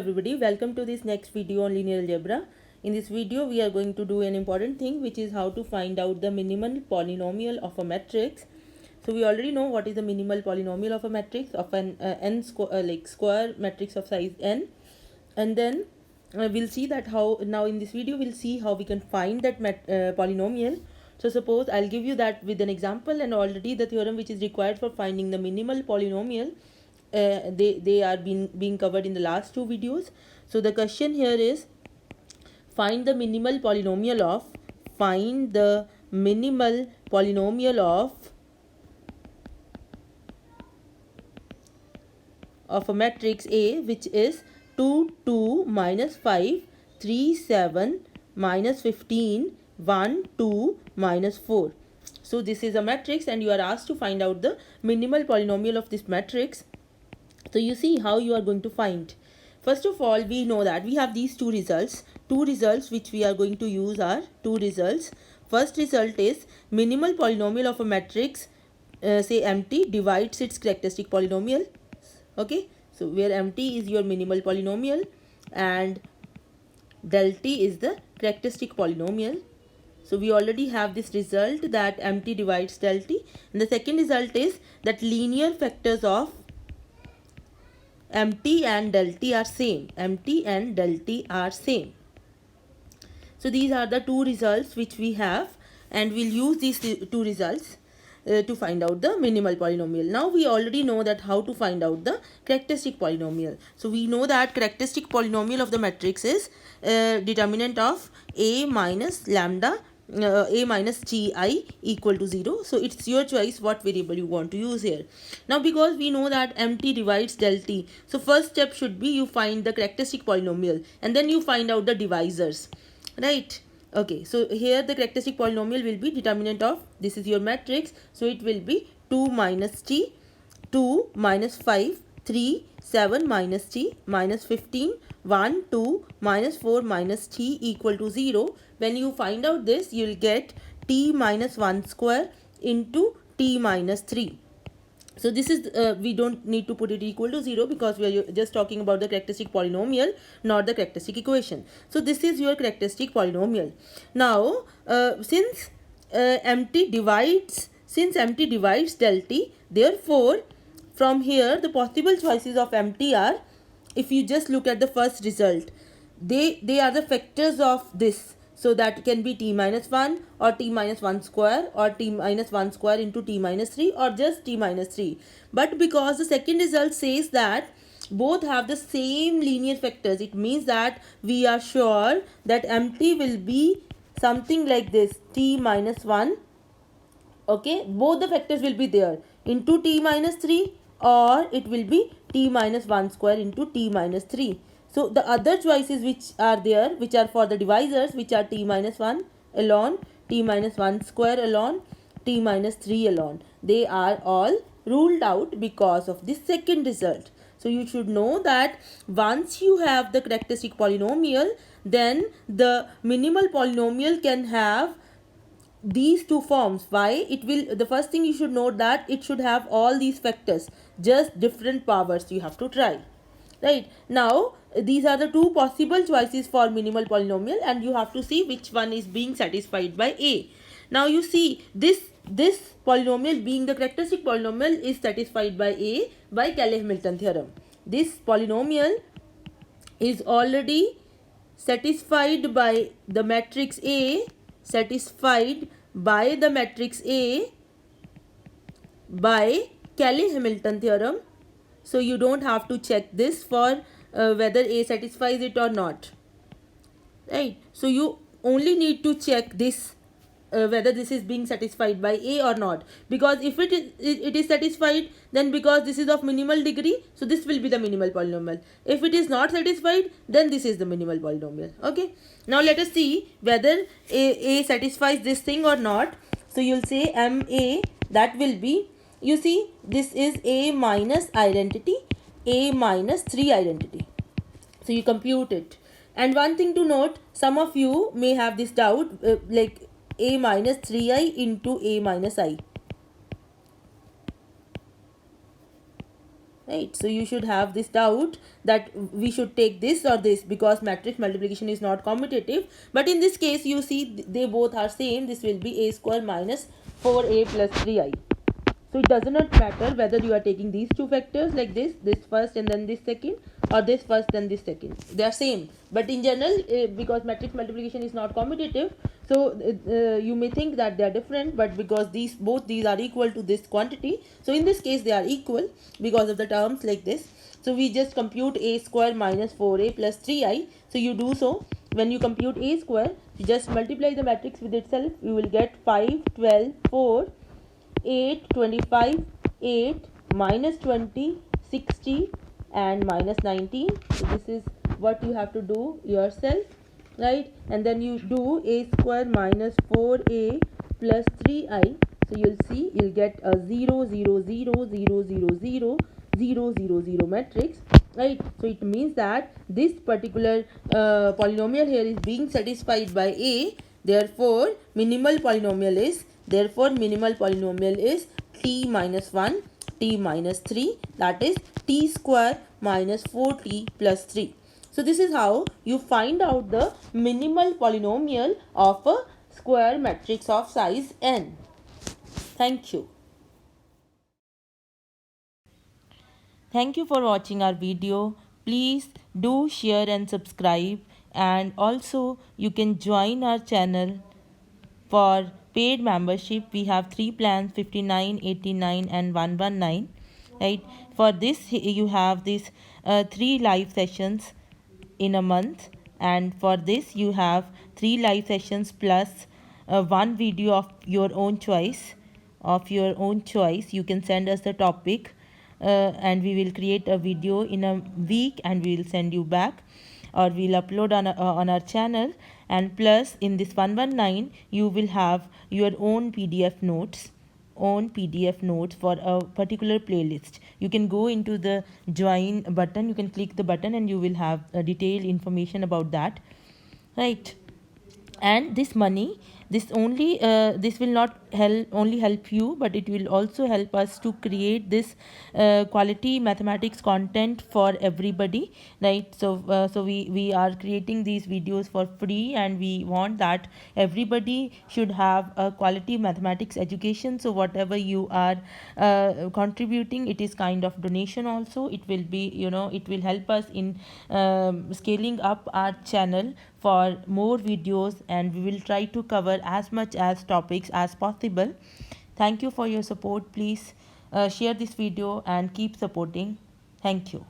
everybody, welcome to this next video on linear algebra. In this video we are going to do an important thing, which is how to find out the minimal polynomial of a matrix. So we already know what is the minimal polynomial of a matrix of an square matrix of size n, and then we'll see that how now in this video we'll see how we can find that polynomial. So suppose I'll give you that with an example, and already the theorem which is required for finding the minimal polynomial, they are being covered in the last two videos. So the question here is find the minimal polynomial of a matrix A, which is 2 2 minus 5 3 7 minus 15 1 2 minus 4. So this is a matrix and you are asked to find out the minimal polynomial of this matrix. So you see how you are going to find. First of all, we know that we have these two results. Two results which we are going to use are two results. First result is minimal polynomial of a matrix, say empty, divides its characteristic polynomial. Okay, so where empty is your minimal polynomial and del t is the characteristic polynomial. So we already have this result that empty divides del t. And the second result is that linear factors of empty and del t are same. Empty and del t are same. So these are the two results which we have, and we'll use these two results to find out the minimal polynomial. Now we already know that how to find out the characteristic polynomial. So we know that characteristic polynomial of the matrix is determinant of a minus lambda a minus ti equal to 0. So it's your choice what variable you want to use here. Now because we know that empty divides del t, so first step should be you find the characteristic polynomial and then you find out the divisors, right? Okay, so here the characteristic polynomial will be determinant of, this is your matrix, so it will be 2 minus t, 2 minus 5, 3, 7 minus t, minus 15, 1, 2, minus 4 minus t equal to 0. When you find out this, you will get t minus 1 square into t minus 3. So this is, we don't need to put it equal to 0 because we are just talking about the characteristic polynomial, not the characteristic equation. So this is your characteristic polynomial. Now, since empty divides del t, therefore from here the possible choices of empty are, if you just look at the first result, they are the factors of this. So that can be t minus 1 or t minus 1 square or t minus 1 square into t minus 3 or just t minus 3. But because the second result says that both have the same linear factors, it means that we are sure that empty will be something like this, t minus 1. Okay, both the factors will be there into t minus 3, or it will be t minus 1 square into t minus 3. So the other choices which are there, which are for the divisors, which are t minus 1 alone, t minus 1 square alone, t minus 3 alone, they are all ruled out because of this second result. So you should know that once you have the characteristic polynomial, then the minimal polynomial can have these two forms. Why? It will, the first thing you should note that it should have all these factors, just different powers you have to try. Right, now these are the two possible choices for minimal polynomial and you have to see which one is being satisfied by A. Now you see this polynomial being the characteristic polynomial is satisfied by A by Cayley-Hamilton theorem. This polynomial is already satisfied by the matrix A, by Cayley-Hamilton theorem. So you don't have to check this for whether A satisfies it or not, right? So you only need to check this whether this is being satisfied by A or not, because if it is satisfied, then because this is of minimal degree, so this will be the minimal polynomial. If it is not satisfied, then this is the minimal polynomial. Okay, now let us see whether A satisfies this thing or not. So you'll say MA, that will be, you see this is A minus identity, A minus 3 identity. So you compute it. And one thing to note, some of you may have this doubt, like A minus 3i into A minus I. right? So you should have this doubt that we should take this or this because matrix multiplication is not commutative. But in this case you see they both are same. This will be a square minus 4a plus 3i. So it does not matter whether you are taking these two factors like this first and then this second, or this first then this second. They are same. But in general, because matrix multiplication is not commutative, so you may think that they are different, but because both these are equal to this quantity, so in this case they are equal because of the terms like this. So we just compute a square minus 4a plus 3i. So you do so. When you compute a square, you just multiply the matrix with itself. You will get 5, 12, 4, 8, 25, 8, minus 20, 60 and minus 19. So this is what you have to do yourself, right? And then you do a square minus 4a plus 3i. So you'll see you'll get a 0, 0, 0, 0, 0, 0, 0, 0, 0 matrix, right? So it means that this particular polynomial here is being satisfied by a. Therefore minimal polynomial is t minus 1, t minus 3, that is t square minus 4t plus 3. So this is how you find out the minimal polynomial of a square matrix of size n. Thank you. Thank you for watching our video. Please do share and subscribe, and also you can join our channel for paid membership. We have three plans, 59, 89 and 119, right? For this you have these three live sessions in a month, and for this you have three live sessions plus one video of your own choice. You can send us the topic, and we will create a video in a week and we will send you back, or we'll upload on our channel. And plus in this 119 you will have your own PDF notes for a particular playlist. You can go into the join button, you can click the button and you will have detailed information about that, right? And this will not only help you, but it will also help us to create this quality mathematics content for everybody, right? So we are creating these videos for free, and we want that everybody should have a quality mathematics education. So whatever you are contributing, it is kind of donation also. It will be, it will help us in scaling up our channel for more videos, and we will try to cover as much as topics as possible. Thank you for your support. Please share this video and keep supporting. Thank you.